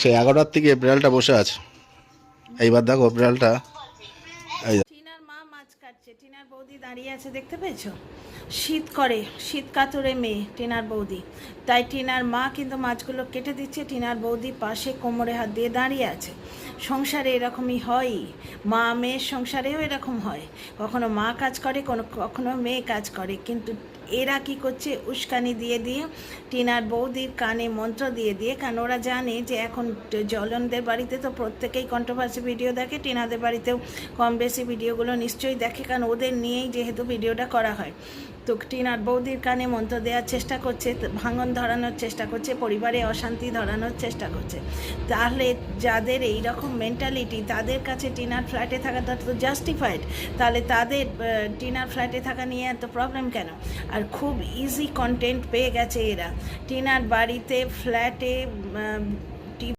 সেই 11টার থেকে বিড়ালটা বসে আছে। এইবার দেখো বিড়ালটা, এই টিনার মা মাছ কাটছে, টিনার বৌদি দাঁড়িয়ে আছে, দেখতে পেয়েছো? শীত করে, শীত কাতরে মেয়ে টিনার বৌদি, তাই টিনার মা কিন্তু মাছগুলো কেটে দিচ্ছে, টিনার বৌদি পাশে কোমরে হাত দিয়ে দাঁড়িয়ে আছে। সংসারে এরকমই হয়, মা মেয়ের সংসারেও এরকম হয়, কখনো মা কাজ করে, কখনো মেয়ে কাজ করে, কিন্তু এরা কি করছে, উস্কানি দিয়ে দিয়ে টিনার বৌদির কানে মন্ত্র দিয়ে দিয়ে, কারণ ওরা জানে যে এখন জ্বলনদের বাড়িতে তো প্রত্যেকেই কন্ট্রোভার্সি ভিডিও দেখে, টিনাদের বাড়িতেও কম বেশি ভিডিওগুলো নিশ্চয়ই দেখে, কারণ ওদের নিয়েই যেহেতু ভিডিওটা করা হয়। তো টিনার বৌদির কানে মন্ত্র দেওয়ার চেষ্টা করছে, ভাঙন ধরানোর চেষ্টা করছে, পরিবারে অশান্তি ধরানোর চেষ্টা করছে। তাহলে যাদের এই রকম মেন্টালিটি, তাদের কাছে টিনার ফ্ল্যাটে থাকাটা তো জাস্টিফাইড, তাহলে তাদের টিনার ফ্ল্যাটে থাকা নিয়ে এত প্রবলেম কেন? আর খুব ইজি কন্টেন্ট পেয়ে গেছে এরা। টিনার বাড়িতে, ফ্ল্যাটে